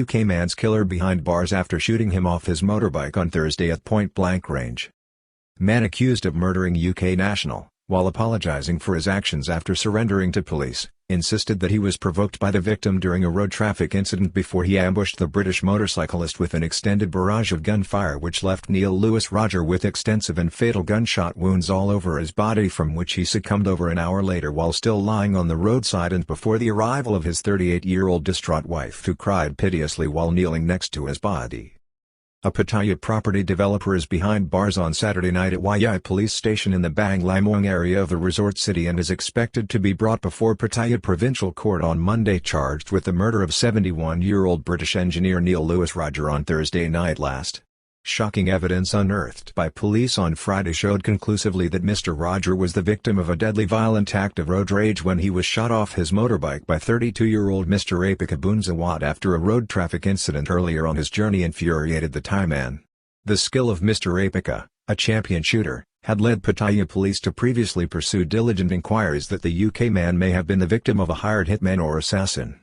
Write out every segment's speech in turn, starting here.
UK man's killer behind bars after shooting him off his motorbike on Thursday at point-blank range. Man accused of murdering UK national, while apologising for his actions after surrendering to police, insisted that he was provoked by the victim during a road traffic incident before he ambushed the British motorcyclist with an extended barrage of gunfire which left Neil Lewis Roger with extensive and fatal gunshot wounds all over his body, from which he succumbed over an hour later while still lying on the roadside and before the arrival of his 38-year-old distraught wife, who cried piteously while kneeling next to his body. A Pattaya property developer is behind bars on Saturday night at Yai police station in the Bang Lamong area of the resort city and is expected to be brought before Pattaya Provincial Court on Monday, charged with the murder of 71-year-old British engineer Neil Lewis Roger on Thursday night last. Shocking evidence unearthed by police on Friday showed conclusively that Mr. Roger was the victim of a deadly violent act of road rage when he was shot off his motorbike by 32-year-old Mr. Apika Bunzawat after a road traffic incident earlier on his journey infuriated the Thai man. The skill of Mr. Apika, a champion shooter, had led Pattaya police to previously pursue diligent inquiries that the UK man may have been the victim of a hired hitman or assassin.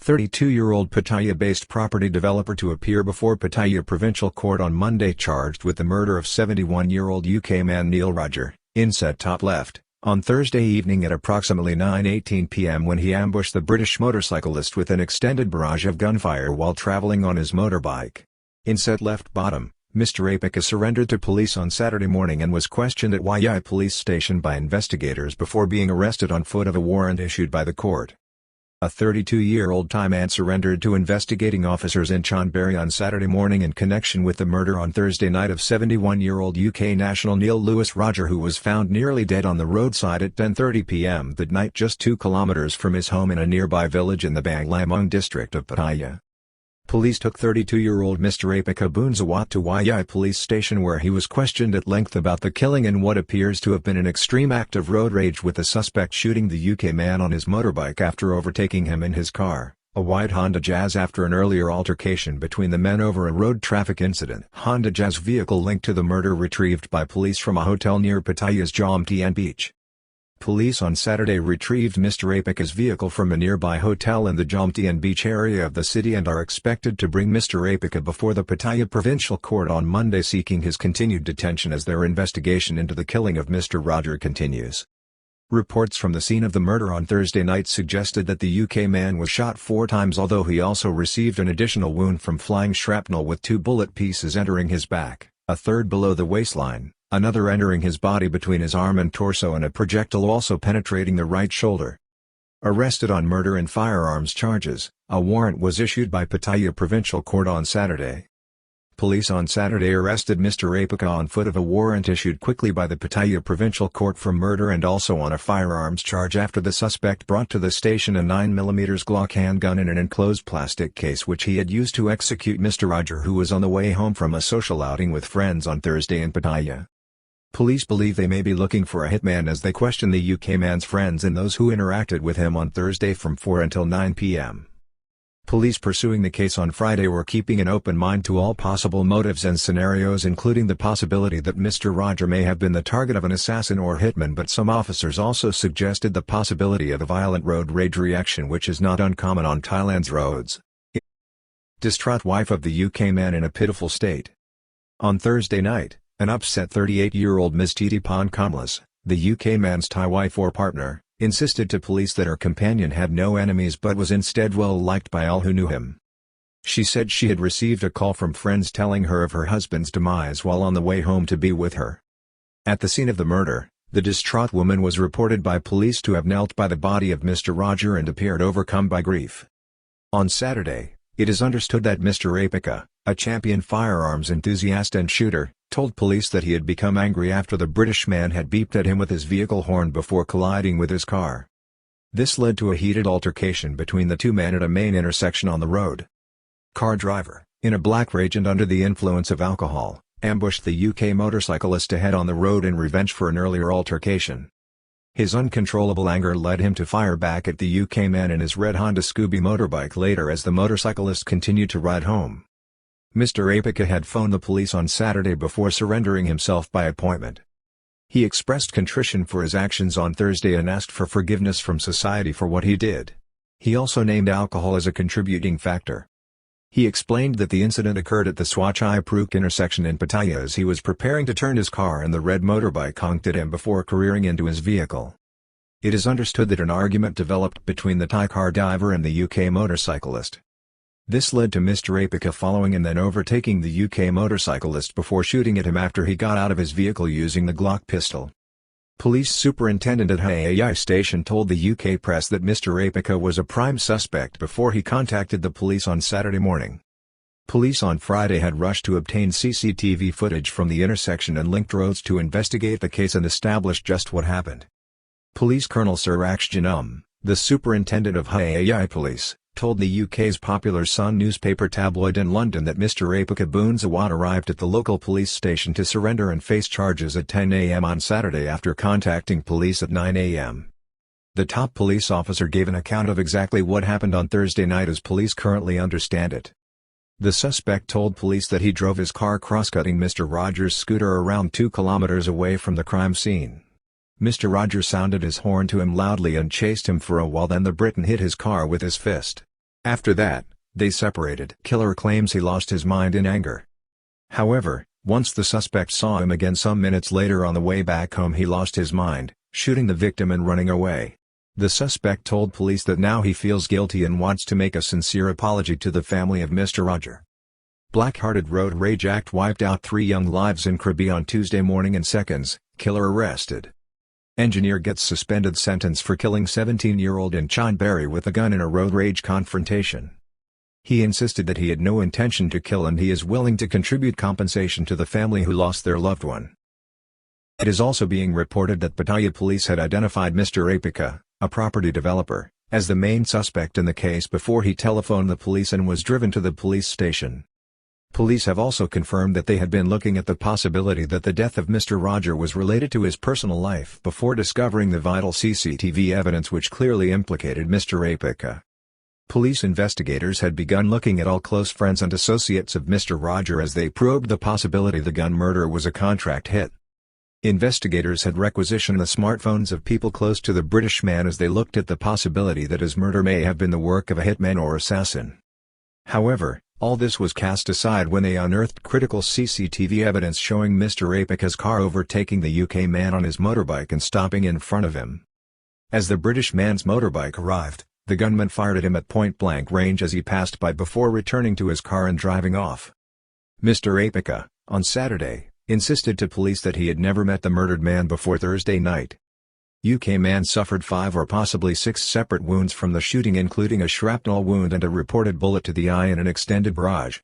32-year-old Pattaya-based property developer to appear before Pattaya Provincial Court on Monday, charged with the murder of 71-year-old UK man Neil Roger, inset top left, on Thursday evening at approximately 9:18 p.m. when he ambushed the British motorcyclist with an extended barrage of gunfire while travelling on his motorbike. Inset left bottom, Mr. Apika surrendered to police on Saturday morning and was questioned at Yai police station by investigators before being arrested on foot of a warrant issued by the court. A 32-year-old Thai man surrendered to investigating officers in Chonburi on Saturday morning in connection with the murder on Thursday night of 71-year-old UK national Neil Lewis Roger, who was found nearly dead on the roadside at 10:30 p.m. that night, just 2 kilometers from his home in a nearby village in the Bang Lamong district of Pattaya. Police took 32-year-old Mr. Apika Bunzawat to Yai police station where he was questioned at length about the killing and what appears to have been an extreme act of road rage, with the suspect shooting the UK man on his motorbike after overtaking him in his car, a white Honda Jazz, after an earlier altercation between the men over a road traffic incident. Honda Jazz vehicle linked to the murder retrieved by police from a hotel near Pattaya's Jomtien Beach. Police on Saturday retrieved Mr. Apika's vehicle from a nearby hotel in the Jomtien Beach area of the city and are expected to bring Mr. Apika before the Pattaya Provincial Court on Monday, seeking his continued detention as their investigation into the killing of Mr. Roger continues. Reports from the scene of the murder on Thursday night suggested that the UK man was shot 4 times, although he also received an additional wound from flying shrapnel, with 2 bullet pieces entering his back, a third below the waistline, another entering his body between his arm and torso, and a projectile also penetrating the right shoulder. Arrested on murder and firearms charges, a warrant was issued by Pattaya Provincial Court on Saturday. Police on Saturday arrested Mr. Apika on foot of a warrant issued quickly by the Pattaya Provincial Court for murder and also on a firearms charge after the suspect brought to the station a 9mm Glock handgun in an enclosed plastic case which he had used to execute Mr. Roger, who was on the way home from a social outing with friends on Thursday in Pattaya. Police believe they may be looking for a hitman as they question the UK man's friends and those who interacted with him on Thursday from 4 until 9 p.m. Police pursuing the case on Friday were keeping an open mind to all possible motives and scenarios, including the possibility that Mr. Roger may have been the target of an assassin or hitman, but some officers also suggested the possibility of a violent road rage reaction, which is not uncommon on Thailand's roads. Distraught wife of the UK man in a pitiful state. On Thursday night, an upset 38-year-old Ms. Titipan Kamlas, the UK man's Thai wife or partner, insisted to police that her companion had no enemies but was instead well liked by all who knew him. She said she had received a call from friends telling her of her husband's demise while on the way home to be with her. At the scene of the murder, the distraught woman was reported by police to have knelt by the body of Mr. Roger and appeared overcome by grief. On Saturday, it is understood that Mr. Apika, a champion firearms enthusiast and shooter, told police that he had become angry after the British man had beeped at him with his vehicle horn before colliding with his car. This led to a heated altercation between the two men at a main intersection on the road. Car driver, in a black rage and under the influence of alcohol, ambushed the UK motorcyclist ahead on the road in revenge for an earlier altercation. His uncontrollable anger led him to fire back at the UK man in his red Honda Scooby motorbike later as the motorcyclist continued to ride home. Mr. Apika had phoned the police on Saturday before surrendering himself by appointment. He expressed contrition for his actions on Thursday and asked for forgiveness from society for what he did. He also named alcohol as a contributing factor. He explained that the incident occurred at the Swachai Pruk intersection in Pattaya as he was preparing to turn his car and the red motorbike honked at him before careering into his vehicle. It is understood that an argument developed between the Thai car driver and the UK motorcyclist. This led to Mr. Apika following and then overtaking the UK motorcyclist before shooting at him after he got out of his vehicle using the Glock pistol. Police superintendent at Pattaya station told the UK press that Mr. Apika was a prime suspect before he contacted the police on Saturday morning. Police on Friday had rushed to obtain CCTV footage from the intersection and linked roads to investigate the case and establish just what happened. Police Colonel Sir Janum, the superintendent of Pattaya Police, told the UK's popular Sun newspaper tabloid in London that Mr. Apika Boonsawat arrived at the local police station to surrender and face charges at 10 a.m. on Saturday after contacting police at 9 a.m. The top police officer gave an account of exactly what happened on Thursday night as police currently understand it. The suspect told police that he drove his car cross-cutting Mr. Rogers' scooter around 2 kilometers away from the crime scene. Mr. Rogers sounded his horn to him loudly and chased him for a while, then the Briton hit his car with his fist. After that, they separated. Killer claims he lost his mind in anger. However, once the suspect saw him again some minutes later on the way back home, he lost his mind, shooting the victim and running away. The suspect told police that now he feels guilty and wants to make a sincere apology to the family of Mr. Roger. Black-hearted road rage act wiped out 3 young lives in Krabi on Tuesday morning in seconds, killer arrested. Engineer gets suspended sentence for killing 17-year-old in Chonburi with a gun in a road rage confrontation. He insisted that he had no intention to kill and he is willing to contribute compensation to the family who lost their loved one. It is also being reported that Pattaya police had identified Mr. Apika, a property developer, as the main suspect in the case before he telephoned the police and was driven to the police station. Police have also confirmed that they had been looking at the possibility that the death of Mr. Roger was related to his personal life before discovering the vital CCTV evidence which clearly implicated Mr. Apika. Police investigators had begun looking at all close friends and associates of Mr. Roger as they probed the possibility the gun murder was a contract hit. Investigators had requisitioned the smartphones of people close to the British man as they looked at the possibility that his murder may have been the work of a hitman or assassin. However, all this was cast aside when they unearthed critical CCTV evidence showing Mr. Apika's car overtaking the UK man on his motorbike and stopping in front of him. As the British man's motorbike arrived, the gunman fired at him at point-blank range as he passed by before returning to his car and driving off. Mr. Apika, on Saturday, insisted to police that he had never met the murdered man before Thursday night. UK man suffered 5 or possibly 6 separate wounds from the shooting, including a shrapnel wound and a reported bullet to the eye in an extended barrage.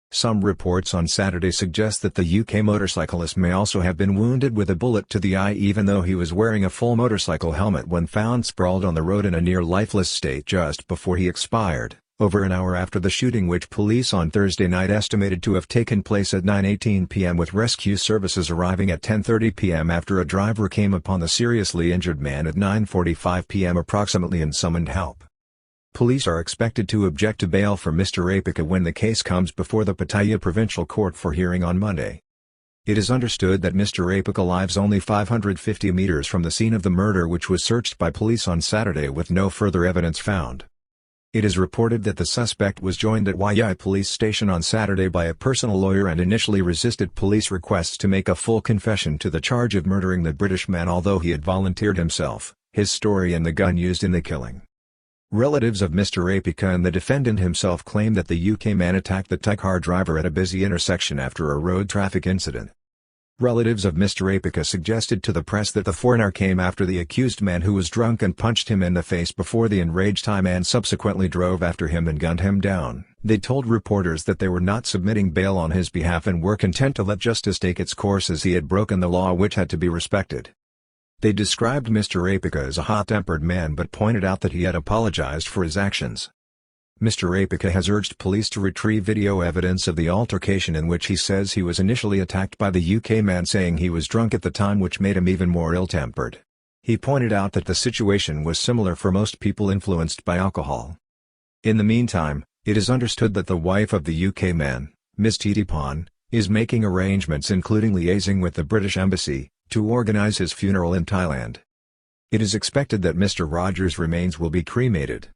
Some reports on Saturday suggest that the UK motorcyclist may also have been wounded with a bullet to the eye even though he was wearing a full motorcycle helmet when found sprawled on the road in a near-lifeless state just before he expired, over an hour after the shooting, which police on Thursday night estimated to have taken place at 9:18 p.m. with rescue services arriving at 10:30 p.m. after a driver came upon the seriously injured man at 9:45 p.m. approximately and summoned help. Police are expected to object to bail for Mr. Apika when the case comes before the Pattaya Provincial Court for hearing on Monday. It is understood that Mr. Apika lives only 550 meters from the scene of the murder, which was searched by police on Saturday with no further evidence found. It is reported that the suspect was joined at Pattaya police station on Saturday by a personal lawyer and initially resisted police requests to make a full confession to the charge of murdering the British man, although he had volunteered himself, his story and the gun used in the killing. Relatives of Mr. Apika and the defendant himself claim that the UK man attacked the Thai car driver at a busy intersection after a road traffic incident. Relatives of Mr. Apika suggested to the press that the foreigner came after the accused man, who was drunk, and punched him in the face before the enraged Thai man subsequently drove after him and gunned him down. They told reporters that they were not submitting bail on his behalf and were content to let justice take its course as he had broken the law, which had to be respected. They described Mr. Apika as a hot-tempered man but pointed out that he had apologized for his actions. Mr. Apika has urged police to retrieve video evidence of the altercation in which he says he was initially attacked by the UK man, saying he was drunk at the time, which made him even more ill-tempered. He pointed out that the situation was similar for most people influenced by alcohol. In the meantime, it is understood that the wife of the UK man, Ms. Titipan, is making arrangements, including liaising with the British Embassy, to organize his funeral in Thailand. It is expected that Mr. Rogers' remains will be cremated.